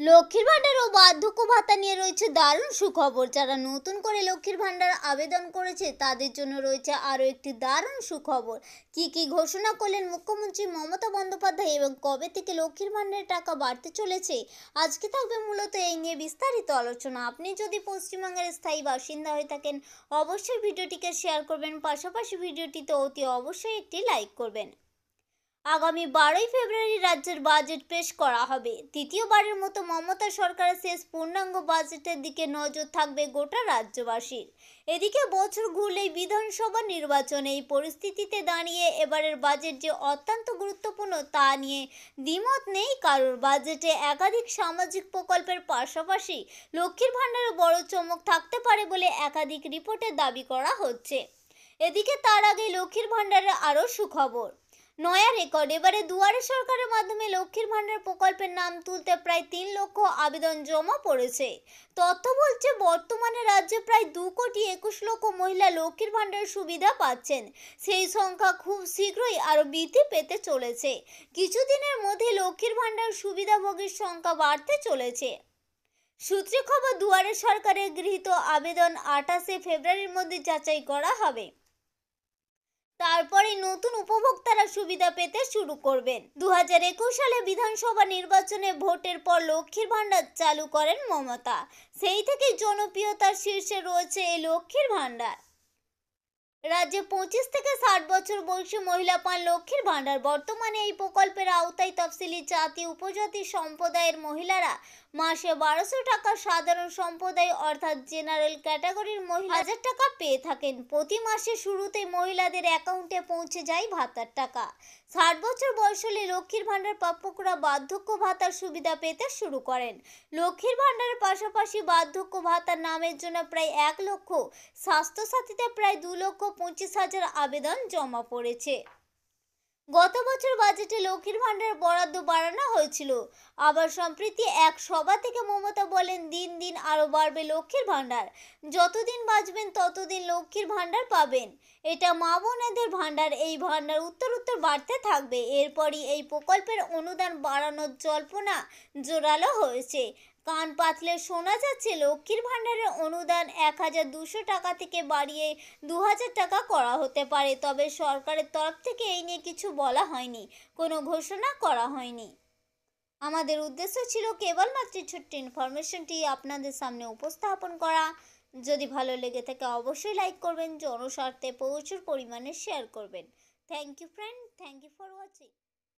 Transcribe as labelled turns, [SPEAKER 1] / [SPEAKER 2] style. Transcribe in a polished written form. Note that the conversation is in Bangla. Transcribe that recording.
[SPEAKER 1] লক্ষ্মীর ভান্ডার ও বার্ধক্য ভাতা নিয়ে রয়েছে দারুণ সুখবর। যারা নতুন করে লক্ষ্মীর ভান্ডার আবেদন করেছে তাদের জন্য রয়েছে আরও একটি দারুণ সুখবর। কি ঘোষণা করলেন মুখ্যমন্ত্রী মমতা বন্দ্যোপাধ্যায় এবং কবে থেকে লক্ষ্মীর ভান্ডারের টাকা বাড়তে চলেছে, আজকে থাকবে মূলত এই নিয়ে বিস্তারিত আলোচনা। আপনি যদি পশ্চিমবঙ্গের স্থায়ী বাসিন্দা হয়ে থাকেন অবশ্যই ভিডিওটিকে শেয়ার করবেন, পাশাপাশি ভিডিওটিতে অতি অবশ্যই একটি লাইক করবেন। আগামী 12ই ফেব্রুয়ারি রাজ্যের বাজেট পেশ করা হবে। তৃতীয়বারের মতো মমতা সরকারের শেষ পূর্ণাঙ্গ বাজেটের দিকে নজর থাকবে গোটা রাজ্যবাসীর। এদিকে বছর ঘুরলেই বিধানসভা নির্বাচন, এই পরিস্থিতিতে দাঁড়িয়ে এবারের বাজেট যে অত্যন্ত গুরুত্বপূর্ণ তা নিয়ে দ্বিমত নেই কারোর। বাজেটে একাধিক সামাজিক প্রকল্পের পাশাপাশি লক্ষ্মীর ভান্ডারে বড় চমক থাকতে পারে বলে একাধিক রিপোর্টে দাবি করা হচ্ছে। এদিকে তার আগে লক্ষ্মীর ভান্ডারের আরও সুখবর। নয়া রেকর্ড, এবারে দুয়ারে সরকারের মাধ্যমে লক্ষ্মীর ভান্ডার প্রকল্পের নাম তুলতে প্রায় 3 লক্ষ আবেদন জমা পড়েছে। তথ্য বলছে বর্তমানে রাজ্যে প্রায় 2,21 লক্ষ মহিলা লক্ষ্মীর ভান্ডারের সুবিধা পাচ্ছেন। সেই সংখ্যা খুব শীঘ্রই আরও বৃদ্ধি পেতে চলেছে। কিছুদিনের মধ্যে লক্ষ্মীর ভান্ডার সুবিধাভোগীর সংখ্যা বাড়তে চলেছে। সূত্রে খবর, দুয়ারে সরকারের গৃহীত আবেদন 28শে ফেব্রুয়ারির মধ্যে যাচাই করা হবে। তারপরে নতুন উপভোক্তারা সুবিধা পেতে শুরু করবেন। 2021 সালে বিধানসভা নির্বাচনে ভোটের পর লক্ষ্মীর ভান্ডার চালু করেন মমতা। সেই থেকেই জনপ্রিয়তার শীর্ষে রয়েছে এই লক্ষ্মীর ভান্ডার। রাজ্যে 25 থেকে 60 বছর বয়সী মহিলা পান লক্ষ্মীর ভান্ডার। বর্তমানে এই প্রকল্পের আওতায় তফসিলি জাতি উপজাতি সম্প্রদায়ের মহিলারা মাসে 1200 টাকা, সাধারণ সম্প্রদায় অর্থাৎ জেনারেল ক্যাটাগরির মহিলা 1000 টাকা পেয়ে থাকেন। প্রতি মাসে শুরুতে মহিলাদের অ্যাকাউন্টে পৌঁছে যায় ভাতার টাকা। 60 বছর বয়স হলে লক্ষ্মীর ভান্ডার প্রাপকরা বার্ধক্য ভাতার সুবিধা পেতে শুরু করেন। লক্ষ্মীর ভান্ডারের পাশাপাশি বার্ধক্য ভাতার নামের জন্য প্রায় 1 লক্ষ, স্বাস্থ্যসাথীতে প্রায় 2,25,000 আবেদন জমা পড়েছে। গত বছর বাজেটে লক্ষ্মীর ভান্ডার বরাদ্দ বাড়ানো হয়েছিল। আবার সম্প্রতি এক সভা থেকে মমতা বলেন, দিন দিন আরও বাড়বে লক্ষ্মীর ভান্ডার। যতদিন বাঁচবেন ততদিন লক্ষ্মীর ভান্ডার পাবেন। এটা মা বোনেদের ভান্ডার, এই ভান্ডার উত্তর বাড়তে থাকবে। এরপরই এই প্রকল্পের অনুদান বাড়ানোর জল্পনা জোরালো হয়েছে। কান পাতলে শোনা যাচ্ছে লক্ষ্মীর ভান্ডারের অনুদান 1,200 টাকা থেকে বাড়িয়ে 2,000 টাকা করা হতে পারে। তবে সরকারের তরফ থেকে এই নিয়ে কিছু বলা হয়নি, কোনো ঘোষণা করা হয়নি। আমাদের উদ্দেশ্য ছিল কেবলমাত্র ছোট্ট ইনফরমেশনটি আপনাদের সামনে উপস্থাপন করা। যদি ভালো লেগে থাকে অবশ্যই লাইক করবেন, জনস্বার্থে প্রচুর পরিমাণে শেয়ার করবেন। Thank you friend, thank you for watching.